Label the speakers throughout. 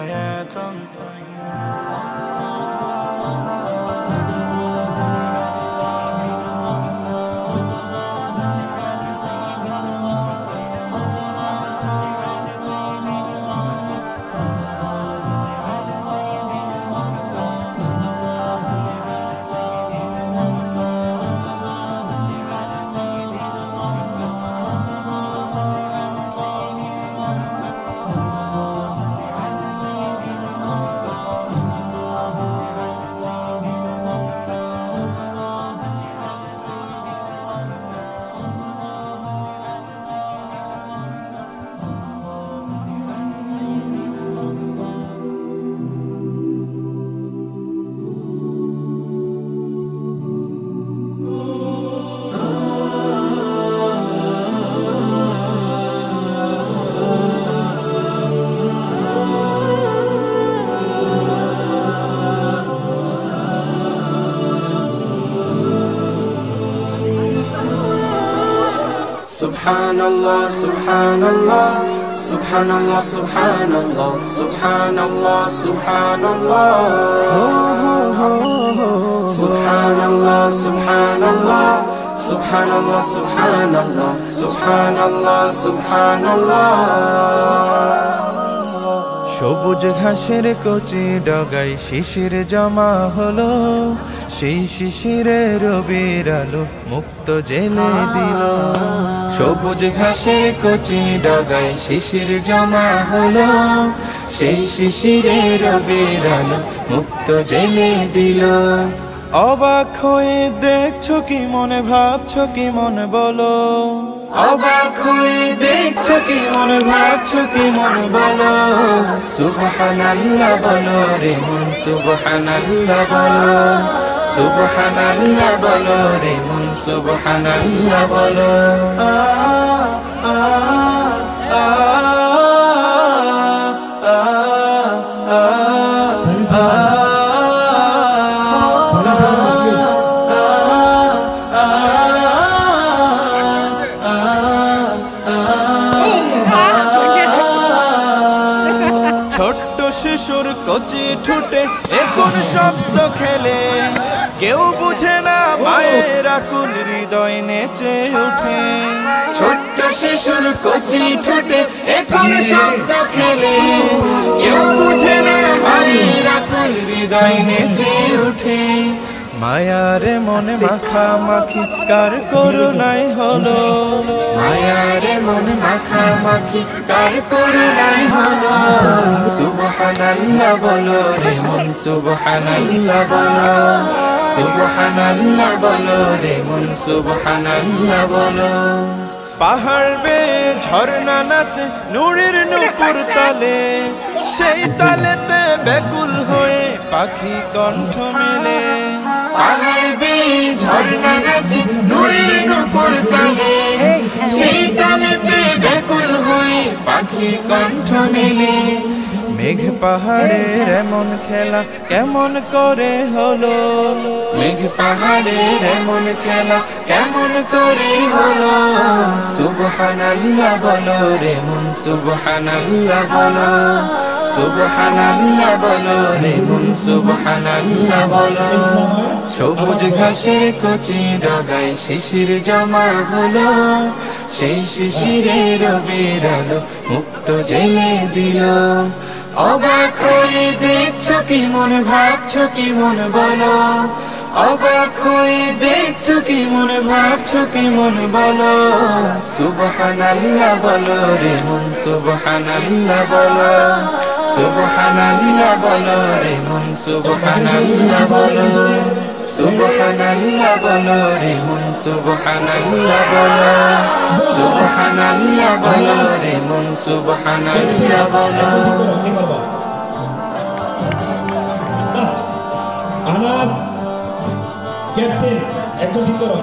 Speaker 1: حياة طيبة.
Speaker 2: سبحان الله سبحان الله سبحان الله سبحان الله سبحان الله سبحان الله سبحان الله سبحان الله سبحان الله سبحان الله سبحان الله سبحان الله
Speaker 3: সবুজ ঘাসের কচি ডগায় শিশির জমা হলো, সেই শিশিরে রবির আলো মুক্ত জেলে দিল।
Speaker 2: সবুজ ঘাসের কচি ডগায় শিশির জমা হলো, সেই শিশিরে রবির আলো মুক্ত জেলে দিল।
Speaker 3: অবাক হয়ে দেখছো কি মনে, ভাবছো কি মনে বলো,
Speaker 2: অবাক হয়ে দেখছো কি মনে, ভাবছো কি মনে বলো। সুবহানাল্লাহ বলো রে মন, সুবহানাল্লাহ বলো, সুবহানাল্লাহ বলো রে মন, সুবহানাল্লাহ বলো।
Speaker 3: ছোট্ট শিশুর কচি ঠোঁটে কোন শব্দ খেলে, কেউ বুঝে না মায়ের আকুল হৃদয় নেচে ওঠে।
Speaker 2: ছোট্ট শিশুর কচি ঠোঁটে কোন শব্দ খেলে, কেউ বুঝে না মায়ের আকুল হৃদয় নেচে ওঠে।
Speaker 3: মায়ারে মনে মাখামাখি কার করুণাই হলো,
Speaker 2: মায়ারে মনে মাখামাখি কার করুণাই হলো। সুবহানাল্লাহ বলো রে মন, সুবহানাল্লাহ বলো, সুবহানাল্লাহ বলো রে মন, সুবহানাল্লাহ বলো।
Speaker 3: পাহাড় বেয়ে ঝর্ণা নাচে নূরের নূপুর তালে, সেই তালেতে ব্যাকুল হয়ে পাখি কণ্ঠ মেলে।
Speaker 2: পাহাড় বেয়ে ঝর্ণা নাচে নূরের নূপুর তালে, সেই তালেতে ব্যাকুল হয়ে পাখি কণ্ঠ মেলে।
Speaker 3: মেঘ পাহাড়ের এমন খেলা কেমন করে হলো,
Speaker 2: মেঘ পাহাড়ের এমন খেলা কেমন করে হলো। সুবহানাল্লাহ বলো রে মন, সুবহানাল্লাহ বলো, সুবহানাল্লাহ বলো রে মন, সুবহানাল্লাহ বলো। সবুজ ঘাসের কচি ডগায় শিশির জমা হলো, সেই শিশিরে রবির আলো মুক্ত জেলে দিল। অবাক হয়ে দেখছো কি মন, ভাবছো কি মন বলো। অবাক হয়ে দেখছো কি মন, ভাবছো কি মন বলো। সুবহানাল্লাহ বলো রে মন, সুবহানাল্লাহ বলো, সুবহানাল্লাহ বলো রে মন, সুবহানাল্লাহ বলো, সুবহানাল্লাহ বলো রে মন, সুবহানাল্লাহ বলো, সুবহানাল্লাহ বলো রে মন, সুবহানাল্লাহ বলো।
Speaker 4: আনাস ক্যাপ্টেন একদম ঠিক করো।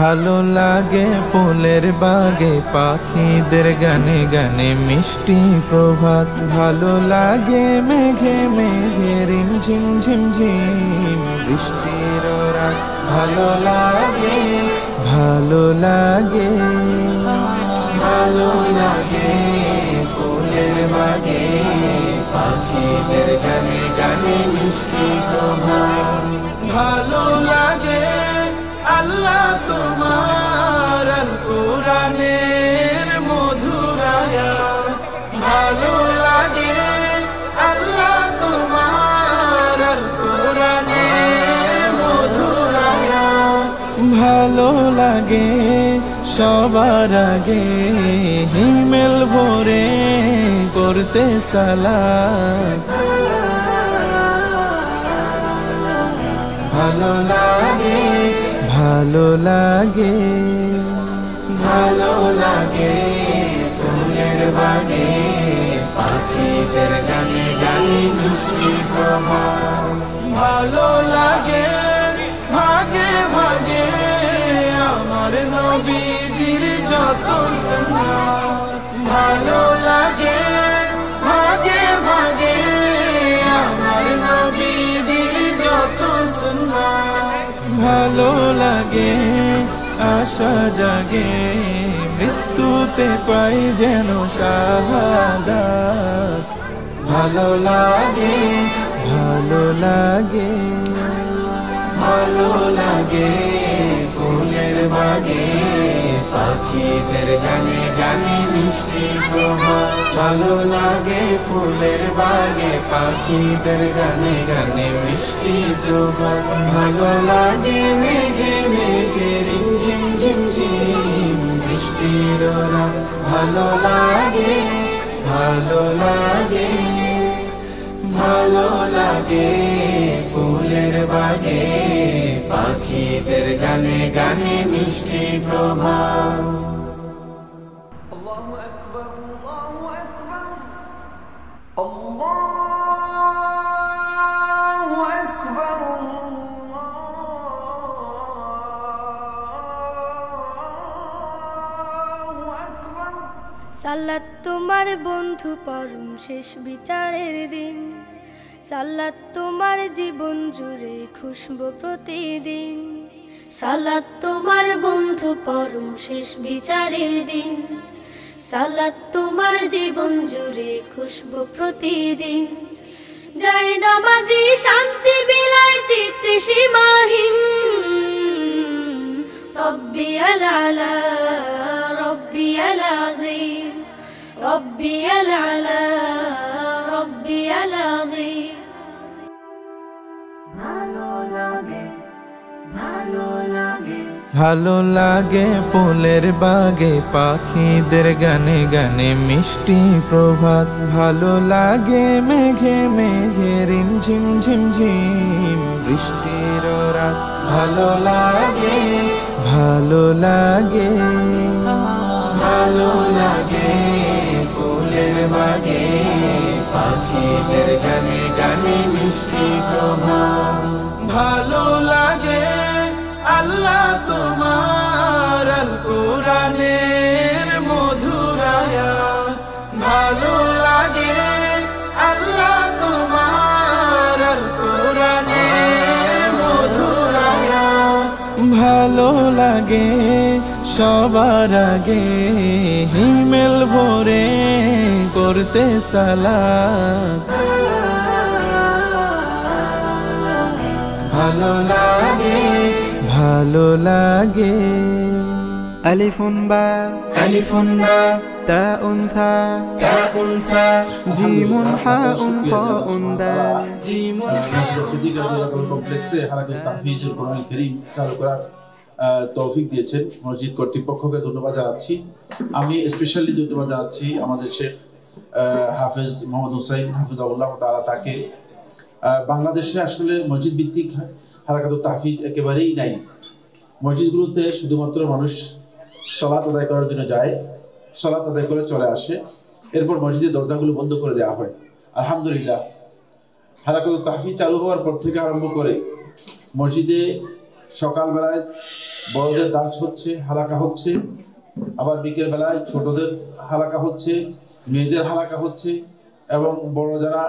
Speaker 3: ভালো লাগে ফুলের বাগে পাখিদের গানে গানে মিষ্টি প্রভাত ভালো লাগে মেঘে মেঘে রিমঝিম ঝিমঝিম বৃষ্টির রাত ভালো লাগে ভালো লাগে ভালো লাগে ফুলের বাগে পাখিদের গানে গানে মিষ্টি প্রভাত ভালো লাগে আল্লাহ তোমার আল কোরআনের মধুর আয়াত ভালো লাগে আল্লাহ তোমার আল কোরআনের মধুর আয়াত ভালো লাগে সবার আগে হিমেল ভরে করতে সালাত ভালো লাগে ভালো লাগে ভালো লাগে ফুলের বাগে পাখিদের গানে গানে মিষ্টি প্রভাত ভালো লাগে ভাগে ভাগে আমার নবীজির যত সুন্নাত ভালো লাগে ভাগে ভাগে আমার নবীজির যত সুন্নাত ভালো লাগে আশা জাগে মৃত্যুতে পাই যেন শাহাদাত ভালো লাগে ভালো লাগে ভালো লাগে ফুলের বাগে পাখিদের গানে গানে মিষ্টি প্রভাত ভালো লাগে ফুলের বাগে পাখিদের গানে গানে মিষ্টি প্রভাত ভালো লাগে মেঘে মেঘে রিমঝিম ঝিমঝিম বৃষ্টির রাত ভালো লাগে ভালো লাগে ভালো লাগে ফুলের বাগে পাখিদের গানে গানে মিষ্টি প্রভাত
Speaker 5: আল্লাহু আকবার আল্লাহু আকবার আল্লাহু আকবার আল্লাহু আকবার
Speaker 6: সালাত তোমার বন্ধু পরম শেষ বিচারের দিন সালাত তোমার জীবন জুড়ে খুশবু প্রতিদিন সালাত তোমার বন্ধু পরম শেষ বিচারের দিন সালাত তোমার জীবন জুড়ে খুশবু প্রতিদিন যায় নামাজি শান্তি বিলায় চিত্তে সীমাহীন রব্বিয়াল আলা রব্বিয়াল আযীম রব্বিয়াল আলা রব্বিয়াল আযীম
Speaker 3: ভালো লাগে ফুলের বাগে পাখিদের গানে গানে মিষ্টি প্রভাত ভালো লাগে মেঘে মেঘে রিমঝিম ঝিমঝিম বৃষ্টির রাত ভালো লাগে ভালো লাগে ভালো লাগে ফুলের বাগে পাখিদের গানে গানে মিষ্টি প্রভাত ভালো লাগে আল্লাহ তোমার আল কোরআনের মধুর আয়াত ভালো লাগে আল্লাহ তোমার আল কোরআনের মধুর আয়াত ভালো লাগে সবার আগে হিমেল ভরে করতে সালাত ভালো লাগে ভালো লাগে
Speaker 7: আলিফুন বা তাউন থা জিমুন হাউন ফাউন দাল
Speaker 8: মসজিদ সিদ্দিক রাদিয়াল্লাহু কমপ্লেক্সে হারাকাতুত তাহফিজুল কোরআনুল কারীম চালু করার তৌফিক দিয়েছেন মসজিদ কর্তৃপক্ষকে ধন্যবাদ জানাচ্ছি। আমি স্পেশালি ধন্যবাদ জানাচ্ছি আমাদের শেখ হাফেজ মোহাম্মদ হুসাইন হাফিজাহুল্লাহ তাআলা তাকে। বাংলাদেশে আসলে মসজিদ ভিত্তিক হারাকাতুত তাহফিজ একেবারেই নাই। মসজিদগুলোতে শুধুমাত্র মানুষ সালাত আদায় করার জন্য যায়, সালাত আদায় করে চলে আসে, এরপর মসজিদের দরজাগুলো বন্ধ করে দেওয়া হয়। আলহামদুলিল্লাহ হারাকাতুত তাহফিজ চালু হওয়ার পর থেকে আরম্ভ করে মসজিদে সকালবেলায় বড়দের দাস হচ্ছে, হালাকা হচ্ছে, আবার বিকেল বেলায় ছোটদের হালাকা হচ্ছে, মেয়েদের হালাকা হচ্ছে, এবং বড় যারা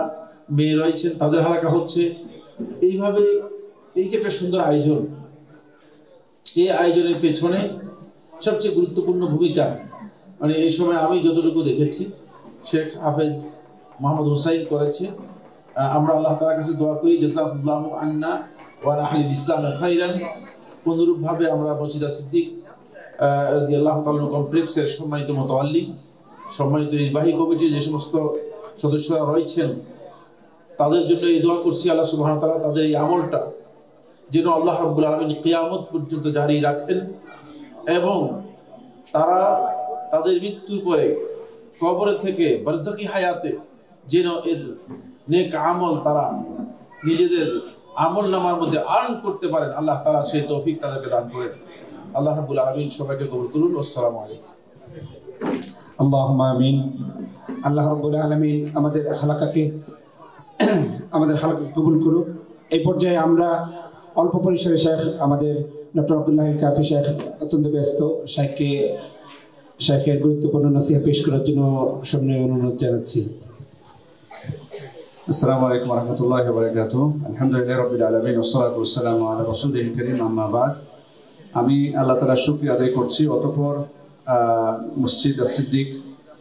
Speaker 8: মেয়ে রয়েছেন তাদের হালাকা হচ্ছে। এইভাবে এই যে একটা সুন্দর আয়োজন, এই আয়োজনের পেছনে সবচেয়ে গুরুত্বপূর্ণ ভূমিকা মানে এই সময় আমি যতটুকু দেখেছি শেখ হাফেজ মোহাম্মদ হুসাইন করেছে। আমরা আল্লাহ তাআলার কাছে দোয়া করি জাযাকুল্লাহু আন্না ওয়া আহলিল ইসলাম খাইরান। অনুরূপভাবে আমরা মসজিদ সিদ্দিক রাদিয়াল্লাহু তাআলা কমপ্লেক্সের সম্মানিত মুতাআল্লিম, সম্মানিত নির্বাহী কমিটির যে সমস্ত সদস্যরা রয়েছেন তাদের জন্য এই দোয়া করছি আল্লাহ সুবহানাহু ওয়া তাআলা তাদের এই আমলটা যেন আল্লাহ রাব্বুল আলামিন কিয়ামত পর্যন্ত জারি রাখেন, এবং তারা তাদের মৃত্যুর পরে কবরে থেকে বারজাকি হায়াতে যেন এর নেক আমল তারা নিজেদের আমল নামার মধ্যে আর্ন করতে পারেন, আল্লাহ তাআলা সেই তৌফিক তাদেরকে দান করেন। আল্লাহ রাব্বুল আলামিন সবাইকে কবুল করুন। আসসালামু আলাইকুম।
Speaker 4: আল্লাহুম্মা আমিন। আল্লাহ রাব্বুল আলামিন আমাদের হালাকাকে কবুল করুক। এই পর্যায়ে আমরা অল্প পরিসরে শেখ আমাদের ডক্টর আব্দুল্লাহ কাফি শেখ অত্যন্ত ব্যস্ত, শেখের গুরুত্বপূর্ণ নসিহা পেশ করার জন্য সামনে অনুরোধ জানাচ্ছি।
Speaker 9: আসসালামু আলাইকুম ওয়া রাহমাতুল্লাহি ওয়া বারাকাতুহু। আলহামদুলিল্লাহি রাব্বিল আলামিন ওয়া সলাতু ওয়া সালামু আলা রাসূলিল কারীম, আম্মা বাদ। আমি আল্লাহ তাআলার শুকরিয়া আদায় করছি। অতঃপর মসজিদ সিদ্দিক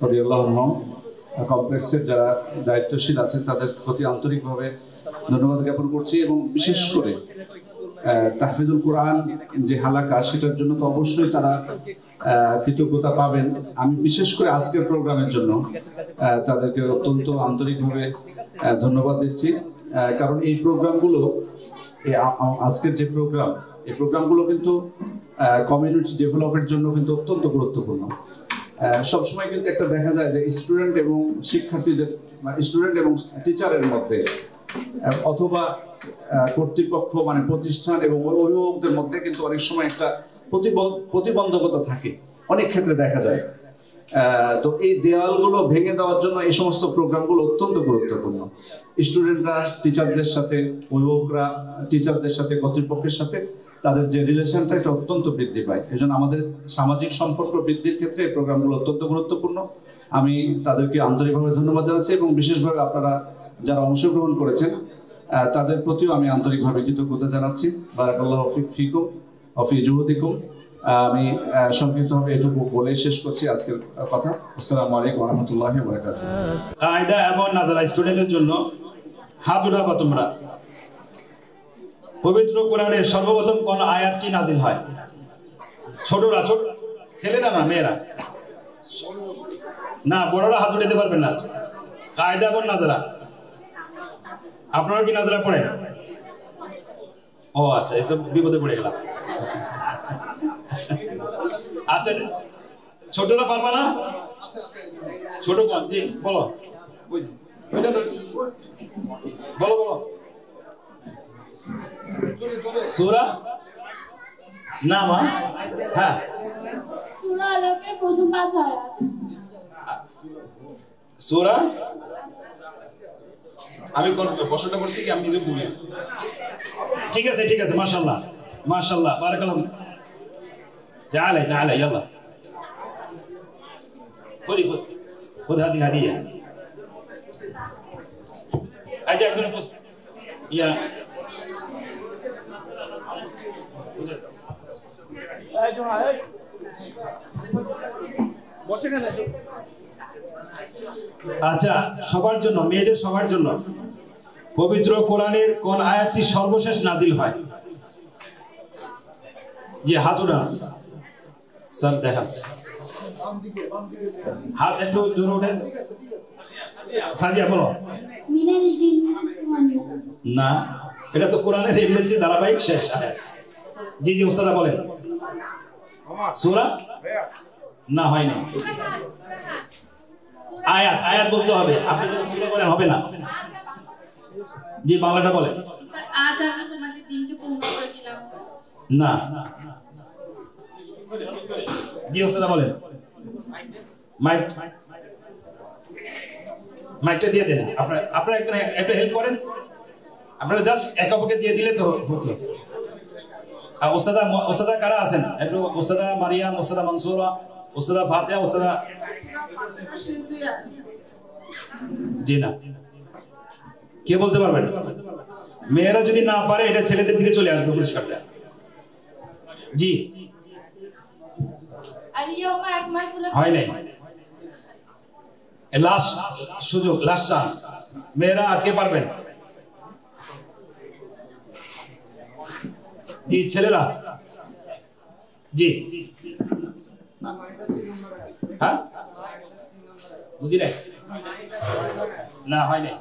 Speaker 9: রাদিয়াল্লাহু আনহু কমপ্লেক্সের যারা দায়িত্বশীল আছেন তাদের প্রতি আন্তরিকভাবে ধন্যবাদ জ্ঞাপন করছি, এবং বিশেষ করে তাহফিজুল কোরআন যে হালাকা সেটার জন্য তো অবশ্যই তারা কৃতজ্ঞতা পাবেন। আমি বিশেষ করে আজকের প্রোগ্রামের জন্য তাদেরকে অত্যন্ত আন্তরিকভাবে ধন্যবাদ দিচ্ছি, কারণ এই প্রোগ্রামগুলো আজকের যে এই প্রোগ্রামগুলো কিন্তু কমিউনিটি ডেভেলপের জন্য কিন্তু অত্যন্ত গুরুত্বপূর্ণ। সবসময় কিন্তু একটা দেখা যায় যে স্টুডেন্ট এবং শিক্ষার্থীদের, স্টুডেন্ট এবং টিচারের মধ্যে অথবা কর্তৃপক্ষ মানে প্রতিষ্ঠান এবং অভিভাবকদের মধ্যে কিন্তু অনেক সময় একটা প্রতিবন্ধকতা থাকে, অনেক ক্ষেত্রে দেখা যায়। তো এই দেয়ালগুলো ভেঙে দেওয়ার জন্য এই সমস্ত প্রোগ্রামগুলো অত্যন্ত গুরুত্বপূর্ণ। স্টুডেন্টরা টিচারদের সাথে, অভিভাবকরা টিচারদের সাথে, কর্তৃপক্ষের সাথে তাদের যে রিলেশনটা এটা অত্যন্ত বৃদ্ধি পায়। এই জন্য আমাদের সামাজিক সম্পর্ক বৃদ্ধির ক্ষেত্রে এই প্রোগ্রামগুলো অত্যন্ত গুরুত্বপূর্ণ। আমি তাদেরকে আন্তরিকভাবে ধন্যবাদ জানাচ্ছি, এবং বিশেষভাবে আপনারা যারা অংশগ্রহণ করেছেন তাদের প্রতিও আমি আন্তরিকভাবে কৃতজ্ঞতা জানাচ্ছি। বারাকাল্লাহু ফিকুম ওয়া ফি জুহুদিকুম। আমি সংক্ষিপ্তভাবে এটুকু বলে শেষ করছি আজকের কথা। আসসালামু আলাইকুম ওয়া রাহমাতুল্লাহি ওয়া বারাকাতুহু।
Speaker 4: কায়দা এবং নাজারা স্টুডেন্টের জন্য হাত উঠাবা তোমরা। পবিত্র কোরআনের সর্বপ্রথম কোন আয়াতটি নাজিল হয়? ছোটরা, ছেলেরা না মেয়েরা? না, বড়রা হাত উঠাতে পারবেন না। কায়দা এবং নাজারা, আপনারা কি নাজারা পড়েন? ও আচ্ছা, এই তো বিপদে পড়ে গেলাম। আচ্ছা, ছোটরা পারবা না? ছোট বলো, বলো। সূরা না মা? হ্যাঁ,
Speaker 10: সূরা আলাকের প্রথম 5 আয়াত।
Speaker 4: সূরা, আমি কোন প্রশ্নটা করছি কি আমি নিজে ভুলে? ঠিক আছে, মাশাআল্লাহ, বারাকাল্লাহ। تعالى يلا خذ هذه الهدية. أجي أكون بس يا আচ্ছা, সবার জন্য, মেয়েদের সবার জন্য পবিত্র কোরআনের কোন আয়াতটি সর্বশেষ নাজিল হয়? যে হাত উঠান স্যার, দেখা হাত একটু জোরে ওঠে। সাজিয়া বলো।
Speaker 10: মিনাল জিন্নাতি ওয়ান নাস।
Speaker 4: না, এটা তো কোরআনের এমনিতে ধারাবাহিক শেষ আয়াত। জি উস্তাদা বলেন। সূরা না, হয় না। আয়াত বলতে হবে। আপনি যদি সূরা বলেন হবে না। জি, বাংলাটা বলেন।
Speaker 10: আজ আমি তোমাদের দিনকে পূর্ণ করে দিলাম।
Speaker 4: না। জি উস্তাদা বলেন। মাইকটা দিয়ে দেন। আপনারা একটু হেল্প করেন। আপনারা জাস্ট একে অপরকে দিয়ে দিলে তো হতো। ওস্তাদা কারা আছেন একটু? ওস্তাদা মারিয়াম, ওস্তাদা মনসুরা, ওস্তাদা ফাতিহা, ওস্তাদা জি না, কে বলতে পারবেন? মেয়েরা যদি না পারে এটা ছেলেদের দিকে চলে আসবে পুরস্কারটা। জি হয় নাই, লাস্ট সুযোগ, লাস্ট চান্স। মেয়েরা আর কে পারবেন? জি ছেলেরা, জি হ্যাঁ বুঝি নাই, না হয় নাই।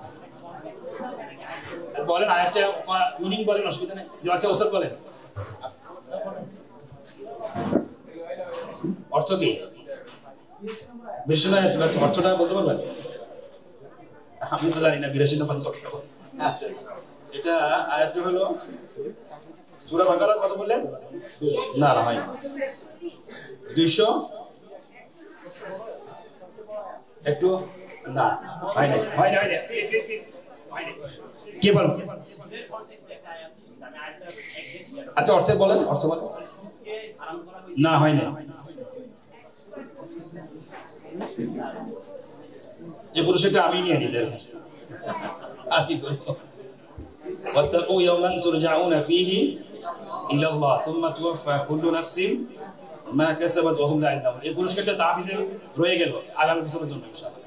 Speaker 4: বলেন আরেকটা মিনিং বলেন, অসুবিধা নেই। আচ্ছা ওস্তাদ বলেন অর্থ কি? অর্থটা বলতে পারবেন? আমি তো জানি না 82 নম্বর কথা। আচ্ছা এটা আয়াতটা হলো সূরা বাকারা, কত বললেন? না না হয় 200 একটু না হয় না, হয় না, হয় না, কে বলেন? আচ্ছা অর্থে বলেন, অর্থ বলেন। না হয় না, এই পুরুষটা আমি নিয়ে নিলেন আর কি করবো? ওয়াত্তাকু ইয়াওমান তুরজাউনা ফীহি ইলা আল্লাহ সুম্মা তুওয়াফা কুল্লু নাফসিন মা কাসাবাত ওয়া হুম লা ইয়ালামুন। এই পুরস্কারটা তাহফিজে রয়ে গেল আগামী বছরের জন্য ইনশাআল্লাহ।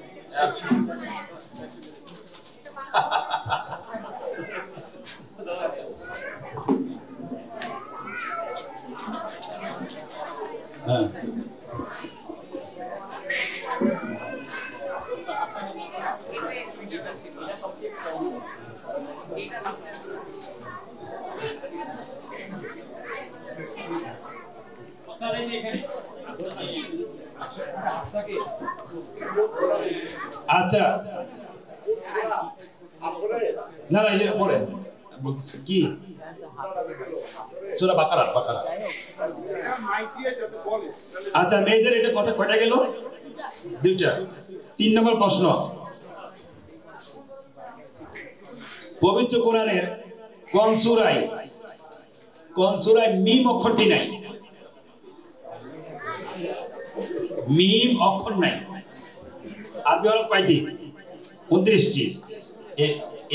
Speaker 4: হ্যাঁ আচ্ছা না না এটা পড়ে কি সূরা বাকারা, বাকারা। আচ্ছা মেয়েদের এটা কথা কয়টা গেল? 2টা। 3 নম্বর প্রশ্ন, পবিত্র কোরআনের কোন সূরায় মিম অক্ষরটি নাই? মিম অক্ষর নাই। আরবি হরফ কয়টি? 29টি।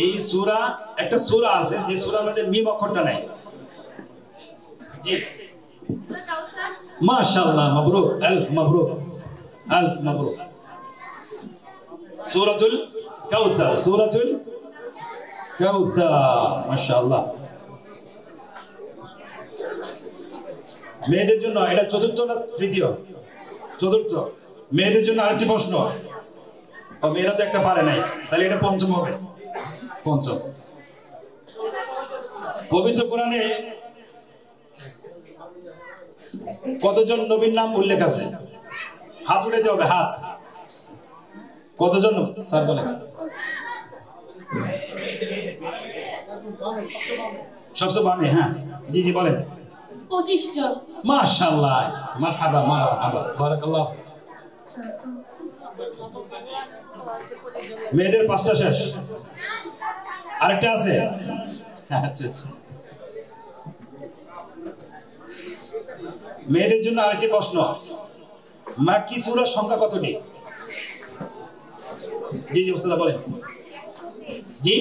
Speaker 4: এই সূরা, একটা সূরা আছে যে সূরার মধ্যে মিম অক্ষরটা নাই। জি মাশাআল্লাহ, মাবরুক, আলফ মাবরুক, আলফ মাবরুক। সূরাতুল কাউসার, সূরাতুল কাউসার, মাশাআল্লাহ। মেয়েদের জন্য এটা চতুর্থ না তৃতীয়? চতুর্থ। মেয়েদের জন্য আরেকটি প্রশ্ন, মেয়েরা তো একটা পারে নাই, তাহলে এটা পঞ্চম হবে। পঞ্চম। পবিত্র কোরআনে কতজন নবীর নাম উল্লেখ আছে? হাত উঠাইতে হবে, হাত। কতজন? স্যার বলেন। সবচেয়ে বামে, হ্যাঁ জি জি বলেন।
Speaker 10: 25 জন।
Speaker 4: মাশাআল্লাহ, মারহাবা মারহাবা, বারাকাল্লাহ। মেয়েদের 5টা শেষ, আরেকটা আছে। আচ্ছা আচ্ছা, মেয়েদের জন্য আরেকটি প্রশ্ন, মাক্কি সূরার সংখ্যা কতটি? জি জি ওস্তাদ বলেন। জি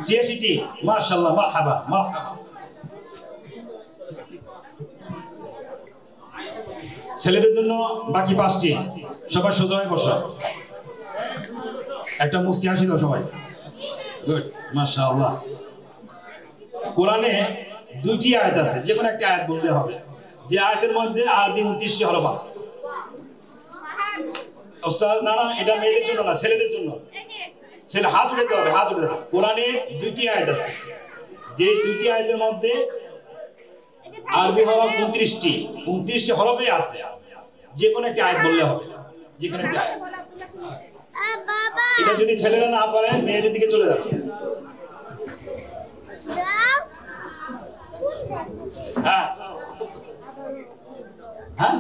Speaker 4: 86টি। মাশাআল্লাহ, মারহাবা মারহাবা। ছেলেদের জন্য বাকি 5টি। সবাই সোজা হয়ে বসো, একটা মুস্কি হাসি দাও সবাই। গুড, মাশাআল্লাহ। কোরআনে 2টি আয়াত আছে, যে কোনো একটা আয়াত বলতে হবে, যে আয়াতের মধ্যে আরবি 29টি হরফ আছে। ওস্তাদ না না, এটা মেয়েদের জন্য না, ছেলেদের জন্য। ছেলে হাত উঠাতে হবে, হাত উঠাতে হবে। কোরআনে 2টি আয়াত আছে, যে 2টি আয়াতের মধ্যে আরবি হরফ 29টি হরফে আছে। যে কোনো একটা আয়াত বললে হবে, যে কোনো একটা আয়াত। এটা যদি ছেলেরা না পারে মেয়েদের দিকে চলে যাবে। হ্যাঁ হ্যাঁ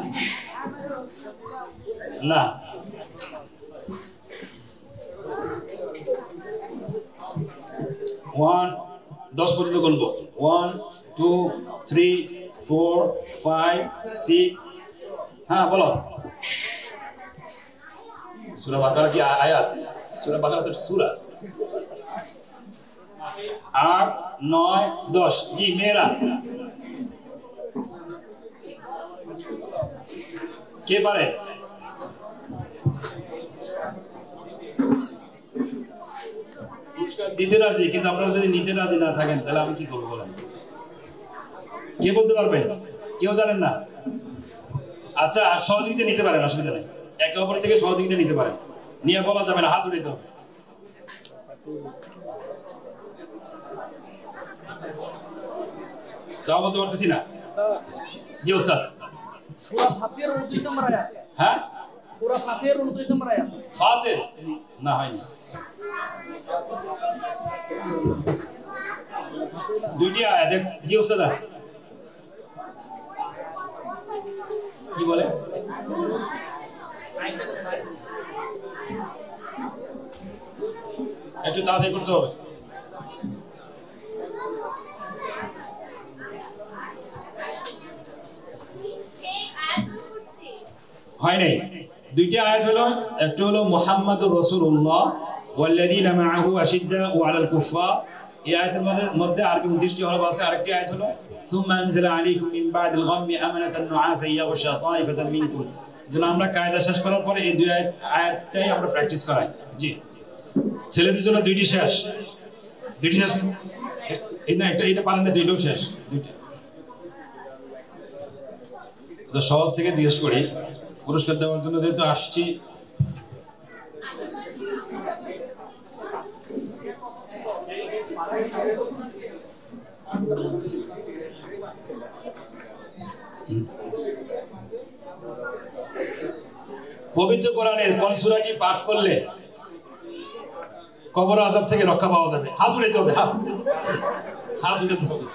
Speaker 4: না 10 পর্যন্ত বলবো। 1 2 3 4 5 6 হ্যাঁ বলো সূরা বাকারা কি আয়াত সূরা বাকারা তো সূরা 8 9 10 জি মেরা কে পারে পুরস্কার দিতে রাজি কিন্তু আপনারা যদি নিতে রাজি না থাকেন তাহলে আমি কি করবো বলেন কে বলতে পারবেন কেউ জানেন না আচ্ছা সহযোগিতা নিতে পারেন অসুবিধা নেই একে অপরের থেকে সহযোগিতা নিতে পারেন নিয়ে বলা যাবে না হাত উঠাইতে হবে তাও বলতে পারতেছি না জি ওস্তাদ
Speaker 11: সূরা ফাতির 29 নম্বর আয়াত
Speaker 4: হ্যাঁ
Speaker 11: সূরা ফাতির 29 নম্বর আয়াত
Speaker 4: ফাতির না হয়নি দুইটি আয়াত জি ওস্তাদ কি বলে একটু তাড়াতাড়ি করতে হবে হয় নাই দুইটা আয়াত হলো একটা হলো মুহাম্মাদুর রাসূলুল্লাহ ওয়াল্লাযীনা মাআহু আশিদ্দাউ আলাল কুফফার এই আয়াতের মধ্যে আরবি 29টি হরফ আছে আরেকটি আয়াত হলো সুম্মা আনজালা আলাইকুম মিন বা'দিল গাম্মি আমানাতান নুআসা ইয়াগশা তাইফাতান মিনকুম যেন আমরা কায়দা শেষ করার পরে এই দুই আয়াতটাই আমরা প্র্যাকটিস করাই জি ছেলেদের জন্য দুইটি শেষ এই না এটা পারেন না দুইটাও শেষ দুইটা তো সহজ থেকে জিজ্ঞেস করি পুরস্কার দেওয়ার জন্য যেহেতু আসছি পবিত্র কোরআনের কোন সূরাটি পাঠ করলে কবর আযাব থেকে রক্ষা পাওয়া যাবে হাত উঠাইতে হবে হাত উঠাইতে হবে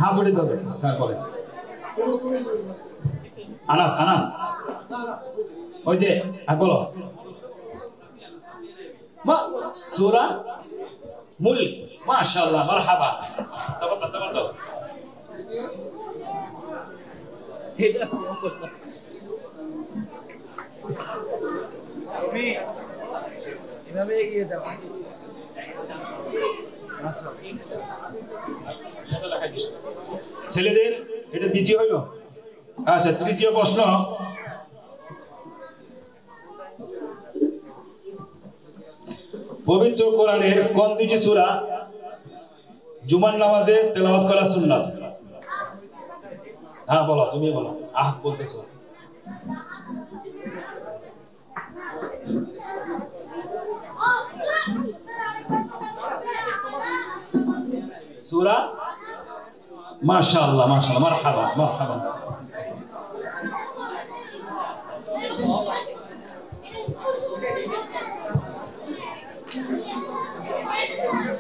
Speaker 4: হাত উঠাইতে হবে স্যার বলেন আনাস ওই যে বলো সূরা মুলক মাশাআল্লাহ মারহাবা তাবাদ্দাল
Speaker 11: এটা অবস্থা আমি এভাবে এগিয়ে যাও
Speaker 4: ছেলেদের এটা দ্বিতীয় হইল আচ্ছা তৃতীয় প্রশ্ন পবিত্র কোরআনের কোন দুইটি সূরা জুমার নামাজে তেলাওয়াত করা সুন্নাত হ্যাঁ বলো তুমি বলো বলতেছো সূরা মাশাআল্লাহ মারহাবা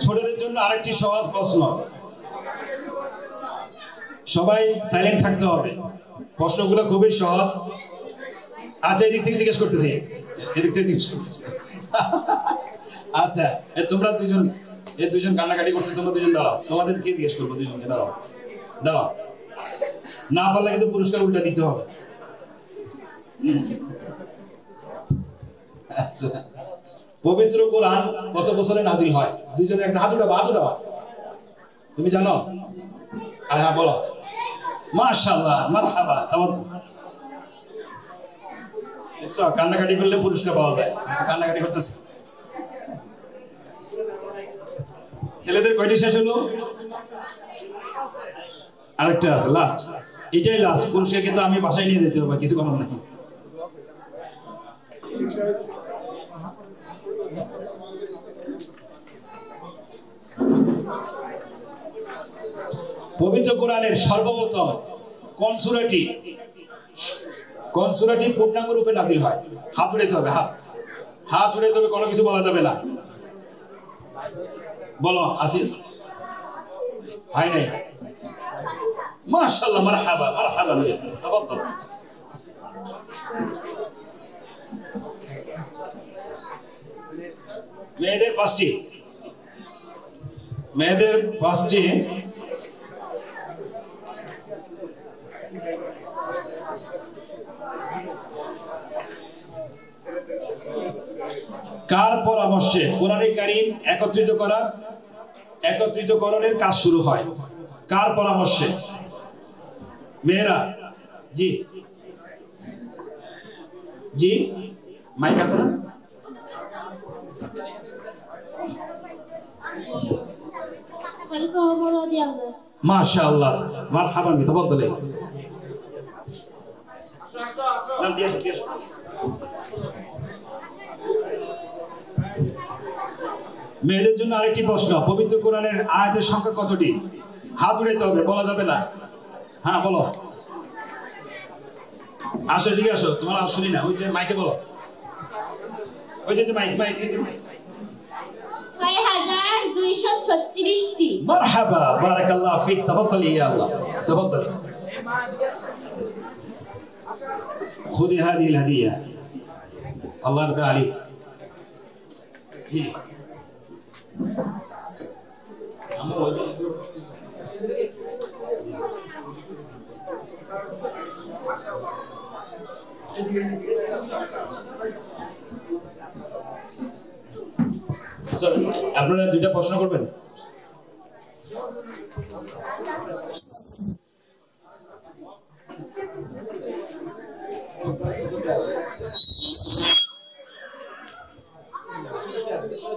Speaker 4: ছোটদের জন্য আরেকটি সহজ প্রশ্ন সবাই সাইলেন্ট থাকতে হবে প্রশ্নগুলো খুবই সহজ আচ্ছা এদিক থেকে জিজ্ঞেস করতেছি আচ্ছা তোমরা দুজন কান্নাকাটি করছো তোমরা দুজন দাঁড়াও তোমাদের কি জিজ্ঞেস করবো দুজনকে দাঁড়াও না পারলে কিন্তু পুরস্কার উল্টা দিতে হবে আচ্ছা পবিত্র কোরআন কত বছরে নাজিল হয় দুজনে একটা হাত উঠাবা তুমি জানো হ্যাঁ বলো মাশাআল্লাহ মারহাবা দেখছো কান্নাকাটি করলে পুরস্কার পাওয়া যায় কান্নাকাটি করতেছে ছেলেদের কয়টি শেষ হলো আরেকটা আছে লাস্ট এটাই লাস্ট পুরস্কার কিন্তু আমি বাসায় নিয়ে যেতে হবে কিছু করার নাই পবিত্র কোরআনের সর্বপ্রথম কোন সূরাটি পূর্ণাঙ্গ রূপে নাজিল হয় হাত উঠাইতে হবে হাত উঠাইতে হবে কোনো কিছু বলা যাবে না বলো আসিল হয় নাই মাশাআল্লাহ মারহাবা তাবাদ্দাল মেয়েদের 5টি মেয়েদের পাঁচটি কার পরামর্শে কোরআনে কারীম একত্রিতকরণের কাজ শুরু হয়? কার পরামর্শে? মেয়েরা, জি জি, মাইক আছে না? মাশাআল্লাহ, মারহাবান, তাফাদ্দালি। নাম দিয়ে আসো। মেয়েদের জন্য আরেকটি প্রশ্ন, পবিত্র কোরআনের আয়াতের সংখ্যা কতটি? হাত উঠাইতে হবে, বলা যাবে না। হ্যাঁ বলো, আসো এদিকে আসো, তোমার আওয়াজ শুনি না, ওই যে মাইকে বলো, ওই যে মাইক
Speaker 10: 6236টি।
Speaker 4: মারহাবা, বারাকাল্লাহ ফিক, তাফাদ্দালি ইয়া আল্লাহ, তাফাদ্দালি। খুদি হাদিহিল হাদিয়া, আল্লাহ রাব্বুল আলামিন। জি আপনারা দুইটা প্রশ্ন করবেন।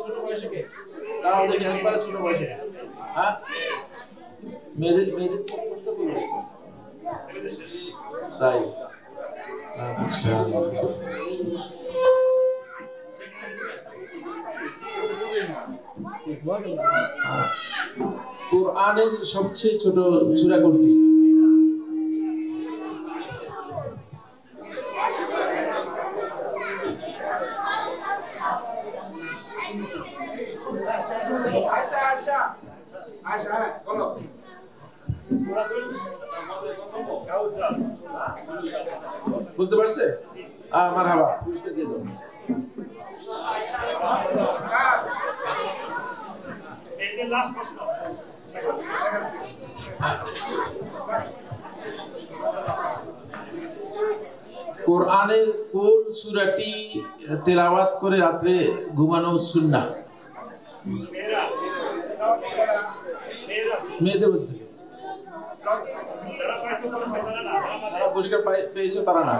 Speaker 8: ছোট বয়সে কে? তাও দেখে একবারে ছোট বয়সে। হ্যাঁ, মেয়েদের তাই। আচ্ছা, কোরআনের সবচেয়ে ছোট সূরা কোনটি? বলতে পারছে? মারহাবা, দিয়ে দাও। কোরআনের কোন সূরাটি তেলাওয়াত করে রাত্রে ঘুমানো সুন্নাহ? মেয়েদের মধ্যে যারা পুরস্কার পেয়েছে তারা না।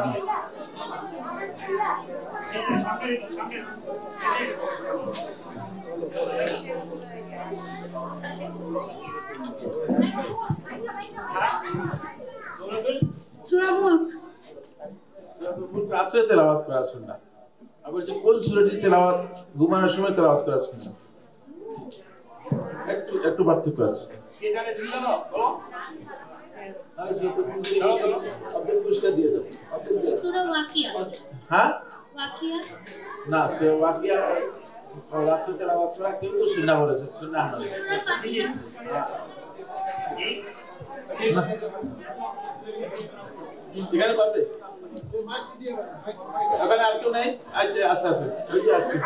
Speaker 8: রাত্রে তেলাওয়াত করা সুন্নাহ। আবার যে কোন সূরাটি তেলাওয়াত ঘুমানোর সময় তেলাওয়াত করা সুন্নাহ, একটু পার্থক্য আছে। কে জানে? তুমি জানো? বলো। পুরস্কার দিয়ে দাও।
Speaker 10: সূরা ওয়াকিয়া।
Speaker 8: হ্যাঁ,
Speaker 10: ওয়াকিয়া
Speaker 8: না, সূরা ওয়াকিয়া রাত্রে তেলাওয়াত করা কিন্তু সুন্নাহ বলেছে, সুন্নাহ নয়। এখানে পাবে, এখানে আর কেউ নেই? আচ্ছা আছে, ওই যে আসছে।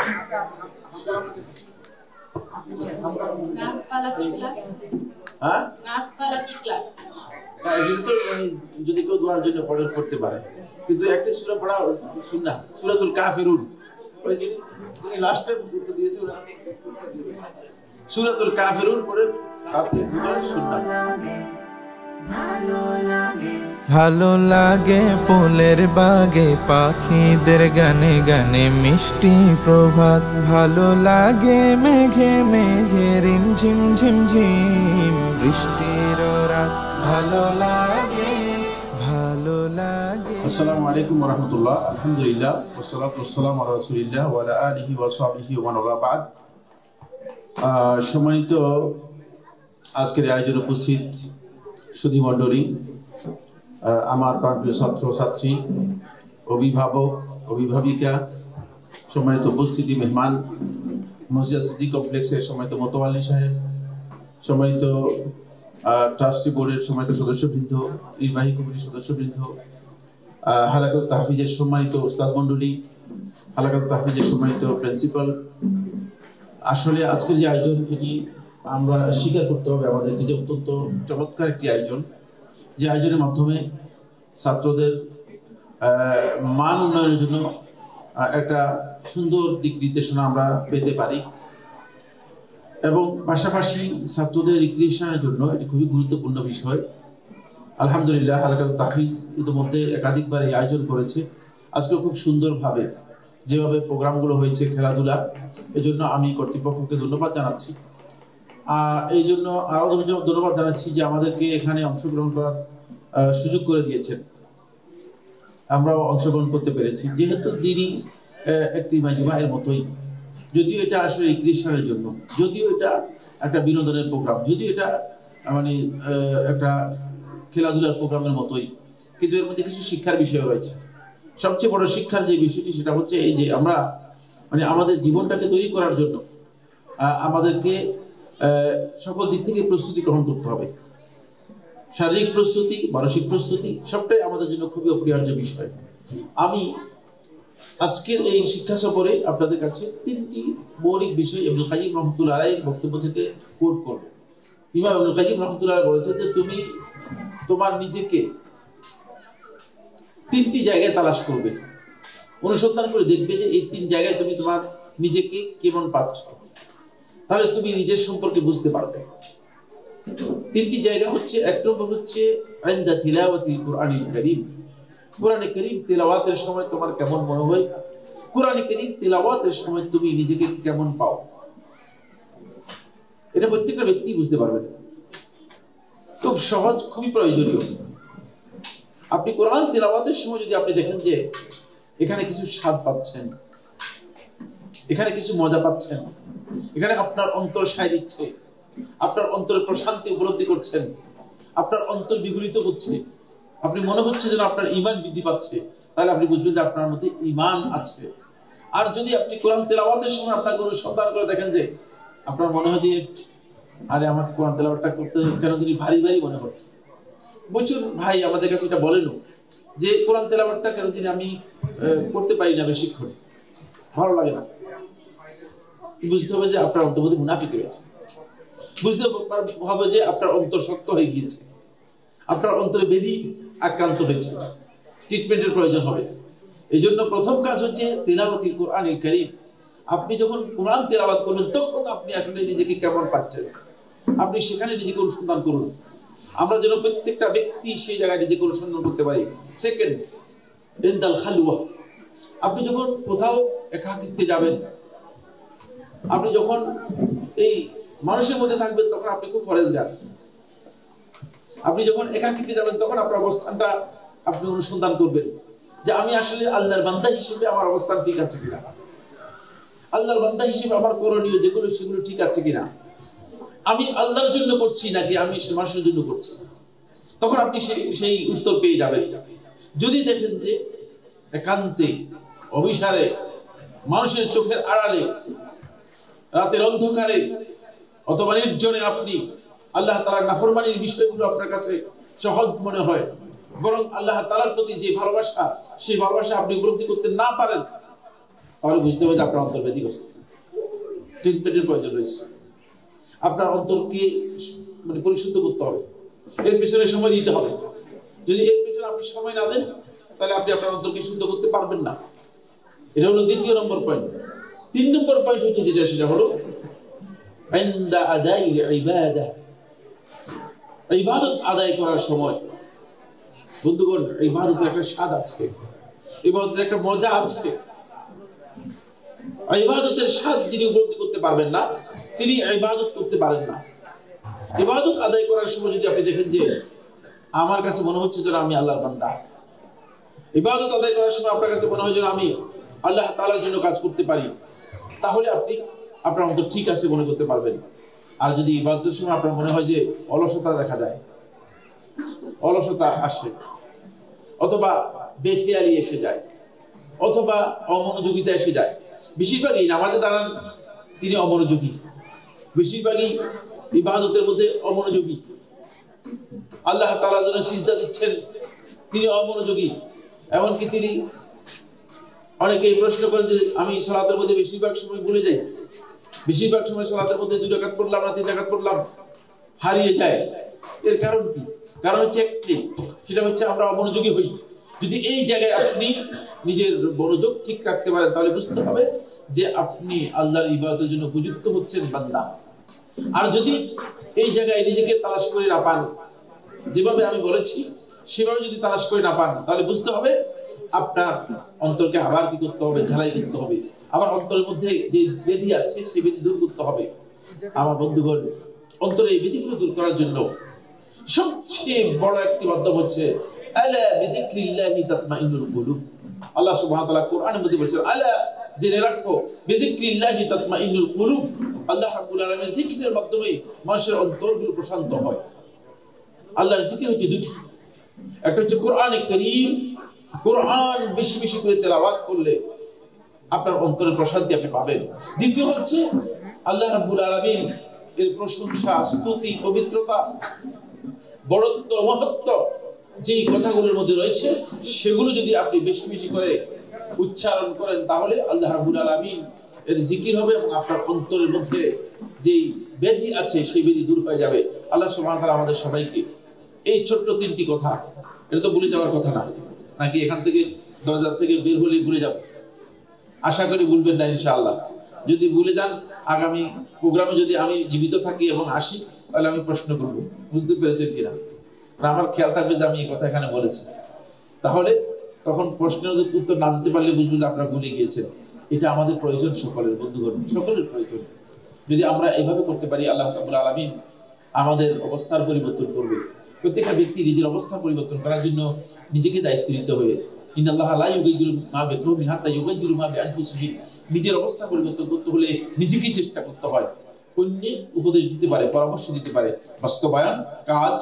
Speaker 10: নাসপালা কি ক্লাস?
Speaker 8: হ্যাঁ,
Speaker 10: নাসপালা কি ক্লাস?
Speaker 8: যদি কেউ দোয়ার জন্য পড়তে পারে, কিন্তু একটা সূরা পড়া সুন্নাহ, সূরাতুল কাফিরুন। ওই যে লাস্টের উত্তর দিয়েছে, সূরাতুল কাফিরুন পড়ে রাতে ঘুমানো সুন্নাহ।
Speaker 3: ভালো লাগে ফুলের বাগে পাখিদের গানে গানে মিষ্টি প্রভাত, ভালো লাগে মেঘে মেঘে রিমঝিম ঝিমঝিম বৃষ্টির রাত, ভালো লাগে ভালো লাগে।
Speaker 8: আসসালামু আলাইকুম ওয়া রাহমাতুল্লাহ। আলহামদুলিল্লাহ ওয়াসসালাতু ওয়াসসালামু আলা রাসূলিল্লাহ ওয়া আলা আলিহি ওয়া সাহবিহি ওয়া মান ওয়ালা বাদ। সম্মানিত আজকের আয়োজনে উপস্থিত সুধী মণ্ডলী, আমার প্রাণপ্রিয় ছাত্র ছাত্রী, অভিভাবক অভিভাবিকা, সম্মানিত উপস্থিতি মেহমান, মসজিদ সিদ্দিক কমপ্লেক্সের সম্মানিত মোতাওয়াল্লি সাহেব, সম্মানিত ট্রাস্টি বোর্ডের সম্মানিত সদস্যবৃন্দ, নির্বাহী কমিটির সদস্যবৃন্দ, হালাকাত তাহফিজের সম্মানিত উস্তাদ মণ্ডলী, হালাকাত তাহফিজের সম্মানিত প্রিন্সিপাল। আসলে আজকের যে আয়োজন, এটি আমরা স্বীকার করতে হবে আমাদেরকে যে অত্যন্ত চমৎকার একটি আয়োজন, যে আয়োজনের মাধ্যমে ছাত্রদের মান উন্নয়নের জন্য একটা সুন্দর দিক নির্দেশনা আমরা পেতে পারি এবং পাশাপাশি ছাত্রদের রিক্রিয়েশনের জন্য এটি খুবই গুরুত্বপূর্ণ বিষয়। আলহামদুলিল্লাহ হালকাতুত তাহফিজ ইতিমধ্যে একাধিকবার এই আয়োজন করেছে। আজকে খুব সুন্দরভাবে যেভাবে প্রোগ্রামগুলো হয়েছে খেলাধুলা, এজন্য আমি কর্তৃপক্ষকে ধন্যবাদ জানাচ্ছি। এই জন্য আরও ধন্যবাদ জানাচ্ছি যে আমাদেরকে এখানে অংশগ্রহণ করার সুযোগ করে দিয়েছেন, আমরাও অংশগ্রহণ করতে পেরেছি। যেহেতু দিনই একটি মাজমায়ের মতোই, যদিও এটা আসলে রিক্রিয়েশনের জন্য, যদিও এটা একটা বিনোদনের প্রোগ্রাম, যদিও এটা মানে একটা খেলাধুলার প্রোগ্রামের মতোই, কিন্তু এর মধ্যে কিছু শিক্ষার বিষয় রয়েছে। সবচেয়ে বড় শিক্ষার যে বিষয়টি সেটা হচ্ছে এই যে আমরা মানে আমাদের জীবনটাকে তৈরি করার জন্য আমাদেরকে সকল দিক থেকে প্রস্তুতি গ্রহণ করতে হবে। শারীরিক প্রস্তুতি, মানসিক প্রস্তুতি সবটাই আমাদের জন্য খুবই অপরিহার্য বিষয়। আমি আজকের এই শিক্ষা সফরে আপনাদের কাছে 3টি মৌলিক বিষয় ইবনুল কাইয়িম রাহমাতুল্লাহ আলাইহির বক্তব্য থেকে কোট করব। ইমাম ইবনুল কাইয়িম রাহমাতুল্লাহ বলেছেন যে তুমি তোমার নিজেকে 3টি জায়গায় তালাশ করবে, অনুসন্ধান করে দেখবে যে এই 3 জায়গায় তুমি তোমার নিজেকে কেমন পাচ্ছ, তাহলে তুমি নিজের সম্পর্কে বুঝতে পারবে। 3টি জায়গা হচ্ছে, 1 নম্বর হচ্ছে ইনদা তিলাওয়াতিল কুরআনিল কারীম, কুরআনে কারীম তেলাওয়াতের সময় তোমার কেমন মনে হয়, কুরআনে কারীম তেলাওয়াতের সময় তুমি নিজেকে কেমন পাও, এটা প্রত্যেকটা ব্যক্তি বুঝতে পারবেন। খুব সহজ, খুবই প্রয়োজনীয়। আপনি কোরআন তেলাওয়াতের সময় যদি আপনি দেখেন যে এখানে কিছু স্বাদ পাচ্ছেন, এখানে কিছু মজা পাচ্ছেন, এখানে আপনার অন্তর সায় দিচ্ছে, আপনার অন্তরে প্রশান্তি উপলব্ধি করছেন, আপনার অন্তর বিগলিত হচ্ছে, আপনি মনে হচ্ছে যেন আপনার ঈমান বৃদ্ধি পাচ্ছে, তাহলে আপনি বুঝবেন যে আপনার মধ্যে ঈমান আছে। আর যদি আপনি কোরআন তেলাওয়াতের সময় আপনার কোনো সন্ধান করে দেখেন যে আপনার মনে হয় যে আরে আমাকে কোরআন তেলাওয়াতটা করতে কেন জানি ভারী ভারী মনে হয়, প্রচুর ভাই আমাদের কাছে এটা বলেন যে কোরআন তেলাওয়াতটা কেন জানি আমি করতে পারি না, বেশিক্ষণ ভালো লাগে না, বুঝতে হবে যে আপনার অন্তর মধ্যে মুনাফিক রয়েছে, বুঝতে হবে যে আপনার অন্তর শক্ত হয়ে গিয়েছে, আপনার অন্তরে বেদি আক্রান্ত হয়েছে, ট্রিটমেন্টের প্রয়োজন হবে। এই জন্য প্রথম কাজ হচ্ছে তিলাওয়াতুল কুরআনিল কারীম। আপনি যখন কোরআন তেলাওয়াত করবেন তখন আপনি আসলে নিজেকে কেমন পাচ্ছেন, আপনি সেখানে নিজেকে অনুসন্ধান করুন। আমরা যেন প্রত্যেকটা ব্যক্তি সেই জায়গায় নিজেকে অনুসন্ধান করতে পারি। সেকেন্ড, ইনদাল খালওয়া, আপনি যখন কোথাও একাকিত্বে যাবেন, আপনি যখন এই মানুষের মধ্যে থাকবেন তখন আপনি খুব পরেজগার। আপনি যখন একাকিত্বে যাবেন তখন আপনার অবস্থানটা আপনি অনুসন্ধান করবেন যে আমি আসলে আল্লাহর বান্দা হিসেবে আমার অবস্থান ঠিক আছে কিনা, আল্লাহর বান্দা হিসেবে আমার করণীয় যেগুলো সেগুলো ঠিক আছে কিনা, আমি আল্লাহর জন্য করছি নাকি আমি মানুষের জন্য করছি। তখন আপনি সেই উত্তর পেয়ে যাবেন। যদি দেখেন যে একান্তে, অভিসারে, মানুষের চোখের আড়ালে, রাতের অন্ধকারে অথবা নির্জনে আপনি আল্লাহ তাআলার নাফরমানির বিষয়গুলো আপনার কাছে সহজ মনে হয়, বরং আল্লাহ তাআলার প্রতি যে ভালোবাসা, সেই ভালোবাসা আপনি উপলব্ধি করতে না পারেন, তাহলে বুঝতে হবে যে আপনার অন্তর ব্যতিগ্রস্ত, ট্রিটমেন্টের প্রয়োজন রয়েছে। আপনার অন্তরকে মানে পরিশুদ্ধ করতে হবে, এর পেছনে সময় দিতে হবে। যদি এর পেছনে আপনি সময় না দেন তাহলে আপনি আপনার অন্তরকে শুদ্ধ করতে পারবেন না। এটা হলো 2 নম্বর পয়েন্ট। 3 নম্বর পয়েন্ট হচ্ছে যেটা, সেটা হলো ইনদা আদাইল ইবাদাহ, ইবাদত আদায় করার সময়। বন্ধুগণ, ইবাদতের একটা স্বাদ আছে, ইবাদতের একটা মজা আছে। ইবাদতের স্বাদ যিনি উপলব্ধি করতে পারবেন না তিনি ইবাদত করতে পারেন না। ইবাদত আদায় করার সময় যদি আপনি দেখেন যে আমার কাছে মনে হচ্ছে যেন আমি আল্লাহর বান্দা, ইবাদত আদায় করার সময় আপনার কাছে মনে হয় যেন আমি আল্লাহ তাআলার জন্য কাজ করতে পারি, তাহলে আপনি আপনার অন্তর ঠিক আছে মনে করতে পারবেন। আর যদি ইবাদতের সময় আপনার মনে হয় যে অলসতা দেখা যায়, অলসতা আসে, অথবা বেখেয়ালি এসে যায়, অথবা অমনোযোগিতা এসে যায়, বেশিরভাগই নামাজে দাঁড়ান তিনি অমনোযোগী, বেশিরভাগই ইবাদতের মধ্যে অমনোযোগী, আল্লাহ তাআলার জন্য সিজদা দিচ্ছেন তিনি অমনোযোগী। এমনকি তিনি অনেকেই প্রশ্ন করেন যে আমি সালাতের মধ্যে বেশিরভাগ সময় ভুলে যাই, বেশিরভাগ সময় সালাতের মধ্যে 2 রাকাত পড়লাম না 3 রাকাত পড়লাম হারিয়ে যায়। এর কারণ কি? কারণ হচ্ছে একটি, সেটা হচ্ছে আমরা অমনোযোগী হই। যদি এই জায়গায় আপনি নিজের মনোযোগ ঠিক রাখতে পারেন তাহলে বুঝতে হবে যে আপনি আল্লাহর ইবাদতের জন্য উপযুক্ত হচ্ছেন বান্দা। আর যদি এই জায়গায় নিজেকে তালাশ করে না পান, যেভাবে আমি বলেছি সেভাবে যদি তালাশ করে না পান, তাহলে বুঝতে হবে আপনার অন্তরকে আবার কি করতে হবে, ঝালাই করতে হবে। আবার অন্তরের মধ্যে যে বেধি আছে সেই বেধি দূর করতে হবে। আমার বন্ধুগণ, অন্তরে এই বেধিগুলো দূর করার জন্য সবচেয়ে বড় একটি মাধ্যম হচ্ছে আলা বিযিকরিল্লাহি তাতমাইন্নুল কুলুব। আল্লাহ সুবহানাহু ওয়া তাআলা কোরআনের মধ্যে বলেছেন, আলা জেনে রাখো বিযিকরিল্লাহি তাতমাইন্নুল কুলুব। আল্লাহ রাব্বুল আলামিনের জিকিরের মাধ্যমে মানুষের অন্তরগুলো প্রশান্ত হয়। আল্লাহর জিকির হচ্ছে দুটি, একটা হচ্ছে কোরআনে কারীম, কোরআন বেশি বেশি করে তেলাওয়াত করলে আপনার অন্তরের প্রশান্তি আপনি পাবেন। দ্বিতীয় হচ্ছে আল্লাহ রাব্বুল আলামিন এর প্রশংসা, স্তুতি, পবিত্রতা, বড়ত্ব, মহত্ব যেই কথাগুলোর মধ্যে রয়েছে সেগুলো যদি আপনি বেশি বেশি করে উচ্চারণ করেন তাহলে আল্লাহ রাব্বুল আলামিন এর জিকির হবে এবং আপনার অন্তরের মধ্যে যেই ব্যাধি আছে সেই ব্যাধি দূর হয়ে যাবে। আল্লাহ সুবহানাহু ওয়া তাআলা আমাদের সবাইকে এই ছোট্ট 3টি কথা, এটা তো ভুলে যাওয়ার কথা না, নাকি এখান থেকে দরজা থেকে বের হলে ভুলে যাব? আশা করি ভুলবেন না ইনশাআল্লাহ। যদি ভুলে যান, আগামী প্রোগ্রামে যদি আমি জীবিত থাকি এবং আসি তাহলে আমি প্রশ্ন করব, বুঝতে পেরেছেন কিনা। আমার খেয়াল থাকবে যে আমি এই কথা এখানে বলেছি। তাহলে তখন প্রশ্নের উত্তর না দিতে পারলে বুঝবো যে আপনারা ভুলে গিয়েছেন। এটা আমাদের প্রয়োজন, সকলের বন্ধুগণ, সকলের প্রয়োজন। যদি আমরা এইভাবে করতে পারি, আল্লাহ রাব্বুল আলামিন আমাদের অবস্থার পরিবর্তন করবে। প্রত্যেকটা ব্যক্তি নিজের অবস্থা পরিবর্তন করার জন্য নিজেকে দায়িত্ব নিতে হবে। ইন্নাল্লাহা লা ইউগাইয়িরু মা বিকওমিন হাত্তা ইউগাইয়িরু মা বিআনফুসিহিম। নিজের অবস্থা পরিবর্তন করতে হলে নিজেকেই চেষ্টা করতে হয়। অন্যে উপদেশ দিতে পারে, পরামর্শ দিতে পারে, বাস্তবায়ন, কাজ,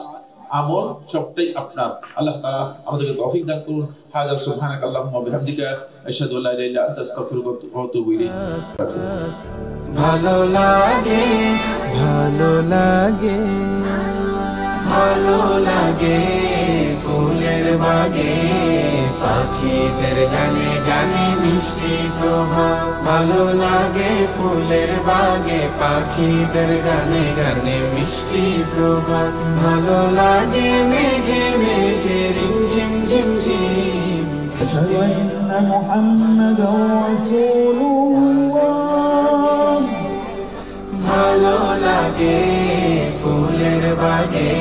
Speaker 8: আমল সবটাই আপনার। আল্লাহ তাআলা আমাদেরকে তৌফিক দান করুন। হাযা সুবহানাকাল্লাহুম্মা ওয়া বিহামদিকা আশহাদু আল্লা ইলাহা ইল্লা আনতা আস্তাগফিরুকা ওয়া আতুবু ইলাইক।
Speaker 2: ভালো লাগে, ভালো লাগে, ভালো লাগে ফুলের বাগে, পাখিদের গানে গানে মিষ্টি প্রভাত। ভালো লাগে ফুলের বাগে, পাখিদের গানে গানে মিষ্টি প্রভাত। ভালো লাগে মেঘে মেঘে রিমঝিম ঝিমঝিম। আশহাদু আন্না মুহাম্মাদার রাসূলুল্লাহ। ভালো লাগে ফুলের বাগে,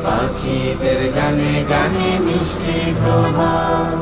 Speaker 2: পাখিদের গানে গানে মিষ্টি প্রভাত।